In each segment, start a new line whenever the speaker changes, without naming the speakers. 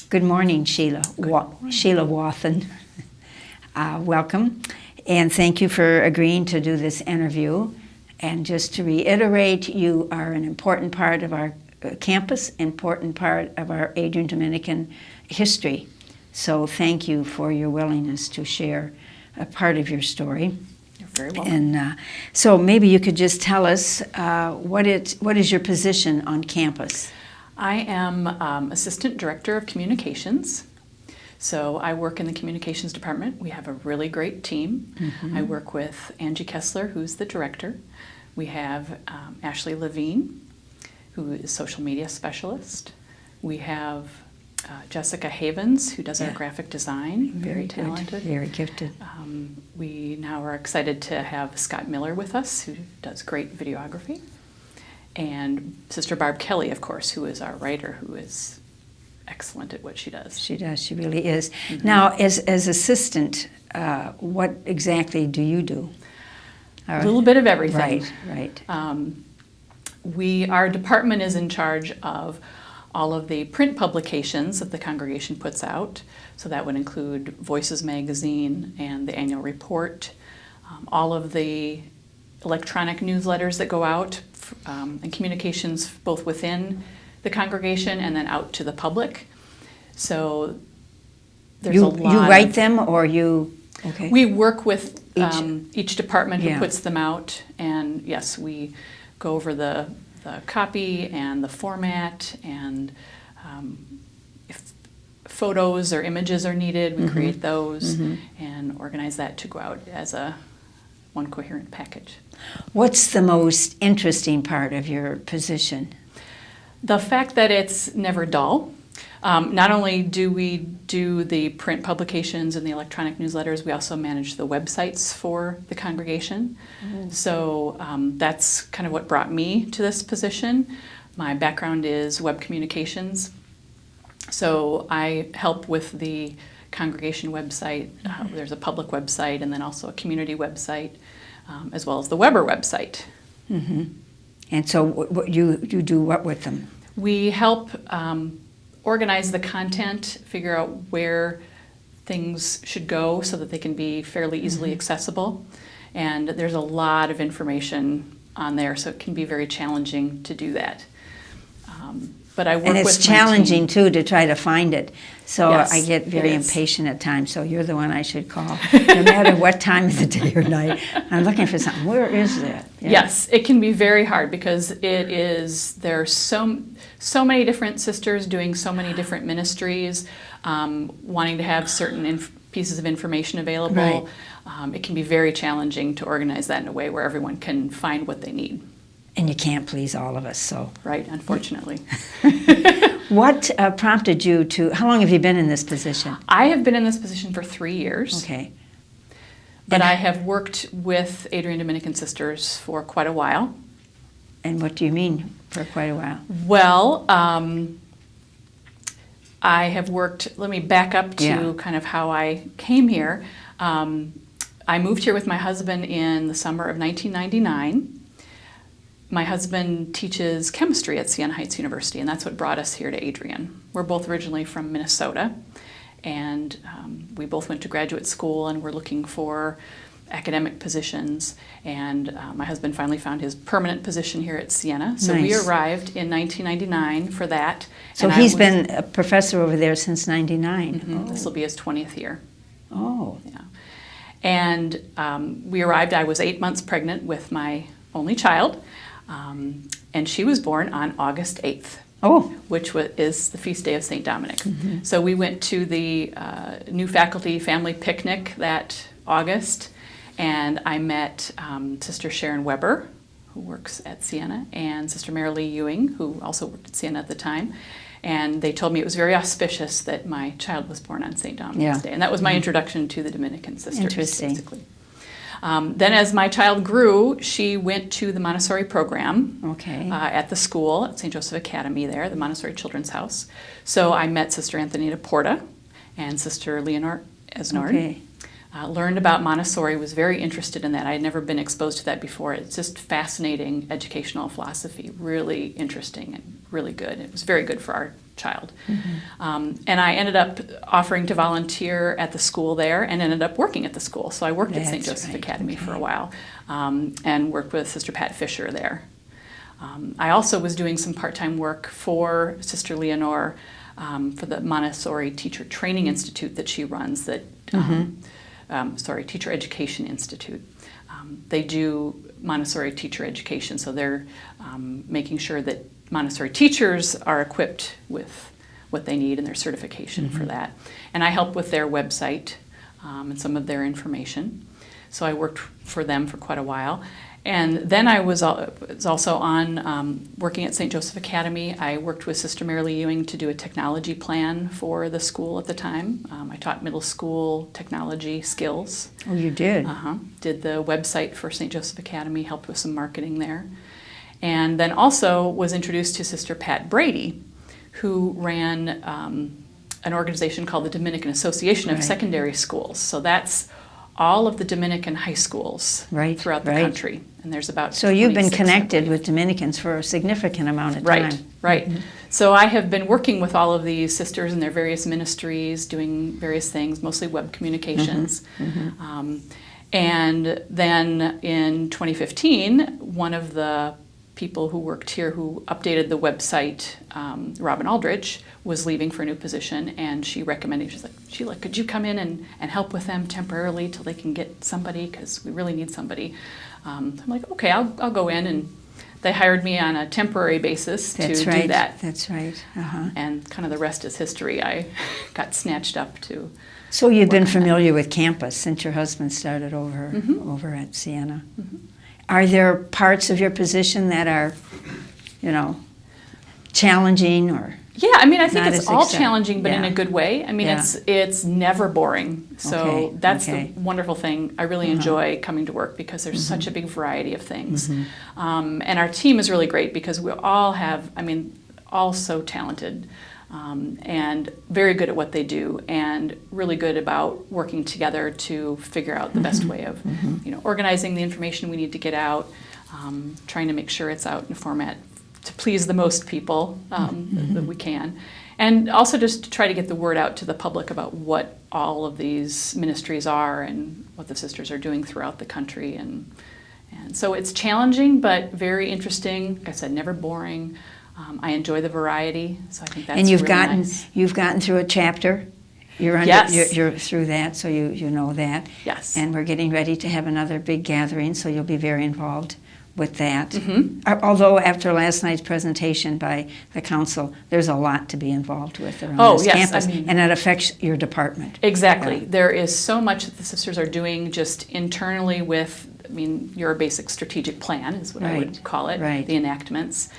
Good morning, Sheila. Sheila Wathen. Welcome, and thank you for agreeing to do this interview. And just to reiterate, you are an important part of our campus, important part of our Adrian Dominican history. So thank you for your willingness to share a part of your story.
You're very welcome.
And so maybe you could just tell us what is your position on campus?
I am Assistant Director of Communications. So I work in the Communications Department. We have a really great team. I work with Angie Kessler, who's the Director. We have Ashley Levine, who is Social Media Specialist. We have Jessica Havens, who does our graphic design. Very talented.
Very gifted.
We now are excited to have Scott Miller with us, who does great videography. And Sister Barb Kelly, of course, who is our writer, who is excellent at what she does.
She does. She really is. Now, as assistant, what exactly do you do?
A little bit of everything.
Right.
Our department is in charge of all of the print publications that the congregation puts out. So that would include Voices magazine and the annual report, all of the electronic newsletters that go out, and communications both within the congregation and then out to the public. So there's a lot.
You write them, or you? Okay.
We work with each department who puts them out, and yes, we go over the copy and the format, and if photos or images are needed, we create those and organize that to go out as one coherent package.
What's the most interesting part of your position?
The fact that it's never dull. Not only do we do the print publications and the electronic newsletters, we also manage the websites for the congregation. So that's kind of what brought me to this position. My background is web communications. So I help with the congregation website. There's a public website and then also a community website, as well as the Weber website.
And so what you do what with them?
We help organize the content, figure out where things should go so that they can be fairly easily accessible. And there's a lot of information on there, so it can be very challenging to do that. But I work with my team.
And it's challenging, too, to try to find it. So
Yes,
I get very impatient at times, so you're the one I should call. No matter what time of the day or night, I'm looking for something. Where is that? Yeah.
Yes, it can be very hard because there are so many different sisters doing so many different ministries, wanting to have certain pieces of information available.
Right.
It can be very challenging to organize that in a way where everyone can find what they need.
And you can't please all of us, so.
Right, unfortunately.
What prompted you to, how long have you been in this position?
I have been in this position for 3 years.
Okay.
But I have worked with Adrian Dominican Sisters for quite a while.
And what do you mean for quite a while?
Well, I have worked, let me back up to kind of how I came here. I moved here with my husband in the summer of 1999. My husband teaches chemistry at Siena Heights University, and that's what brought us here to Adrian. We're both originally from Minnesota, and we both went to graduate school and were looking for academic positions, and my husband finally found his permanent position here at Siena. So we arrived in 1999 for that.
So he's been a professor over there since 99.
This will be his 20th year.
Oh.
Yeah. And we arrived, I was 8 months pregnant with my only child. And she was born on August 8th, which is the feast day of St. Dominic. So we went to the new faculty family picnic that August, and I met Sister Sharon Weber, who works at Siena, and Sister Mary Lee Ewing, who also worked at Siena at the time. And they told me it was very auspicious that my child was born on St. Dominic's Day. And that was my introduction to the Dominican Sisters, basically. Then as my child grew, she went to the Montessori program at the school, at St. Joseph Academy there, the Montessori Children's House. So I met Sister Anthonita Porta and Sister Leonor Esnord. learned about Montessori, was very interested in that. I had never been exposed to that before. It's just fascinating educational philosophy, really interesting and really good. It was very good for our child. And I ended up offering to volunteer at the school there and ended up working at the school. So I worked at St. Joseph Academy for a while and worked with Sister Pat Fisher there. I also was doing some part-time work for Sister Leonore for the Montessori Teacher Training Institute that she runs, Teacher Education Institute. They do Montessori teacher education, so they're making sure that Montessori teachers are equipped with what they need and their certification for that. And I help with their website and some of their information. So I worked for them for quite a while. And then I was also on working at St. Joseph Academy. I worked with Sister Marilee Ewing to do a technology plan for the school at the time. I taught middle school technology skills.
Oh, you did?
Did the website for St. Joseph Academy, helped with some marketing there. And then also was introduced to Sister Pat Brady, who ran an organization called the Dominican Association of Secondary Schools. So that's all of the Dominican high schools throughout the country. And there's about
So you've been connected with Dominicans for a significant amount of time.
Right. So I have been working with all of these sisters in their various ministries, doing various things, mostly web communications. And then in 2015, one of the people who worked here who updated the website, Robin Aldrich, was leaving for a new position, and she recommended, she's like, Sheila, could you come in and help with them temporarily till they can get somebody, because we really need somebody. I'm like, okay, I'll go in, and they hired me on a temporary basis to do that.
That's right.
And kind of the rest is history. I got snatched up to.
So you've been familiar with campus since your husband started over at Siena. Are there parts of your position that are, challenging or?
Yeah, I mean, I think it's all challenging, but in a good way. I mean, it's never boring. So that's the wonderful thing. I really enjoy coming to work because there's such a big variety of things. And our team is really great because we all have, all so talented and very good at what they do and really good about working together to figure out the best way of, organizing the information we need to get out, trying to make sure it's out in a format to please the most people that we can. And also just to try to get the word out to the public about what all of these ministries are and what the sisters are doing throughout the country. And so it's challenging, but very interesting. Like I said, never boring. I enjoy the variety, so I think that's
and
nice.
You've gotten through a chapter. You're through that, so you know that.
Yes.
And we're getting ready to have another big gathering, so you'll be very involved with that. Although after last night's presentation by the council, there's a lot to be involved with around this campus, and it affects your department.
Exactly. There is so much that the sisters are doing just internally with, your basic strategic plan is what I would call it, the enactments.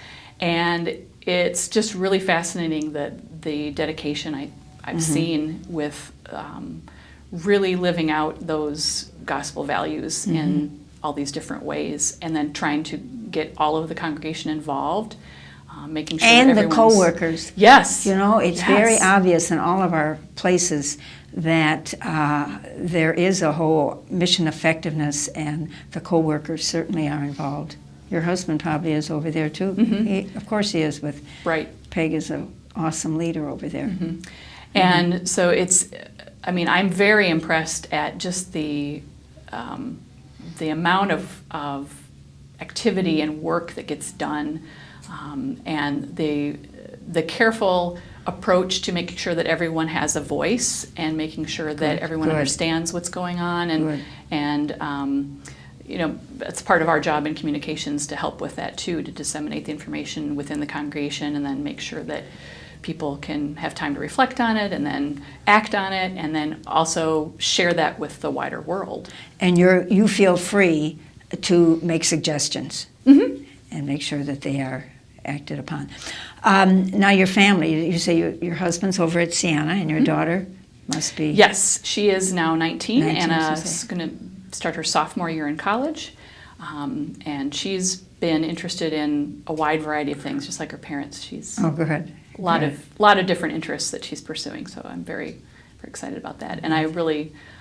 And it's just really fascinating that the dedication I've seen with really living out those gospel values in all these different ways, and then trying to get all of the congregation involved, making sure
and
that
the co-workers.
Yes.
It's very obvious in all of our places that there is a whole mission effectiveness, and the co-workers certainly are involved. Your husband probably is over there too. Of course he is. With Peg is an awesome leader over there.
And so it's, I'm very impressed at just the amount of activity and work that gets done, and the careful approach to making sure that everyone has a voice and making sure that everyone understands what's going on, and it's part of our job in communications to help with that too, to disseminate the information within the congregation and then make sure that people can have time to reflect on it and then act on it, and then also share that with the wider world. And
you feel free to make suggestions and make sure that they are acted upon. Now your family, you say your husband's over at Siena, and your daughter must be...
Yes, she is now 19 and is going to start her sophomore year in college. And she's been interested in a wide variety of things, just like her parents. She's
good.
A lot of different interests that she's pursuing, so I'm very, very excited about that. And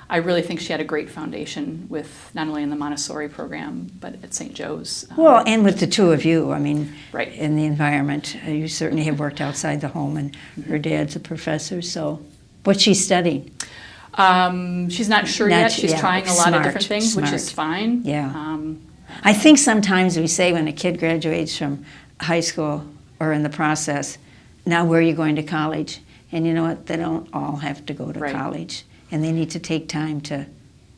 I really think she had a great foundation with not only in the Montessori program, but at St. Joe's.
Well, and with the two of you, I mean,
right.
in the environment, you certainly have worked outside the home, and her dad's a professor, so what's she studying?
She's not sure yet. She's trying a lot of different things, which is fine.
Yeah. I think sometimes we say when a kid graduates from high school or in the process, now where are you going to college? And you know what? They don't all have to go to college. And they need to take time to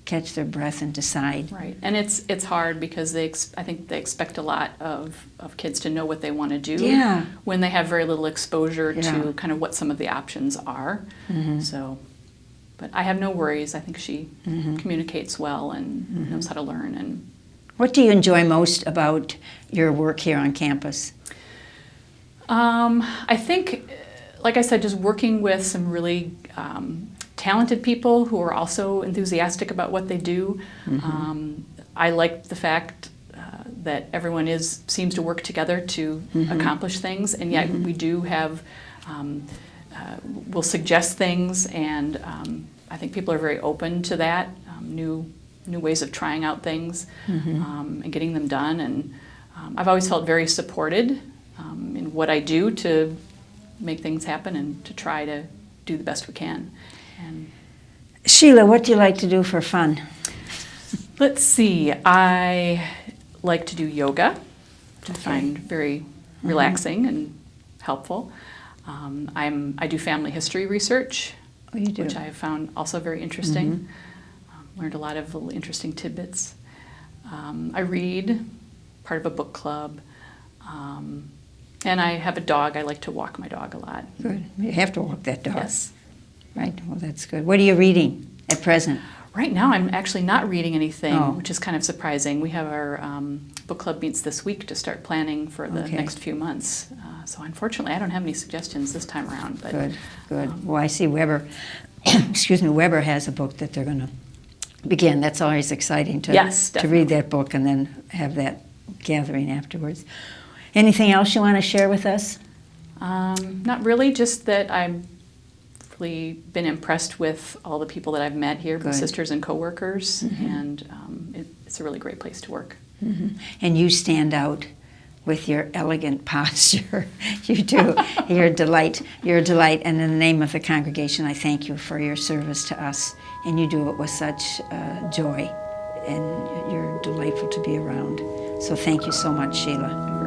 catch their breath and decide.
Right. And it's hard because I think they expect a lot of kids to know what they want to do when they have very little exposure to kind of what some of the options are. So, but I have no worries. I think she communicates well and knows how to learn. And
what do you enjoy most about your work here on campus?
I think, like I said, just working with some really talented people who are also enthusiastic about what they do. I like the fact that everyone seems to work together to accomplish things, and yet we do have, we'll suggest things, and I think people are very open to that, new ways of trying out things and getting them done. And I've always felt very supported in what I do to make things happen and to try to do the best we can. And
Sheila, what do you like to do for fun?
Let's see. I like to do yoga, which I find very relaxing and helpful. I do family history research, which I have found also very interesting. Learned a lot of little interesting tidbits. I read, part of a book club. And I have a dog. I like to walk my dog a lot.
Good. You have to walk that dog.
Yes.
Right. Well, that's good. What are you reading at present?
Right now, I'm actually not reading anything, which is kind of surprising. We have our book club meets this week to start planning for the next few months. So unfortunately, I don't have any suggestions this time around. But,
good. Well, I see Weber, Weber has a book that they're going to begin. That's always exciting to read that book and then have that gathering afterwards. Anything else you want to share with us?
Not really, just that I've really been impressed with all the people that I've met here, both sisters and coworkers, and it's a really great place to work.
And you stand out with your elegant posture. You do. You're a delight. You're a delight. And in the name of the congregation, I thank you for your service to us. And you do it with such joy. And you're delightful to be around. So thank you so much, Sheila.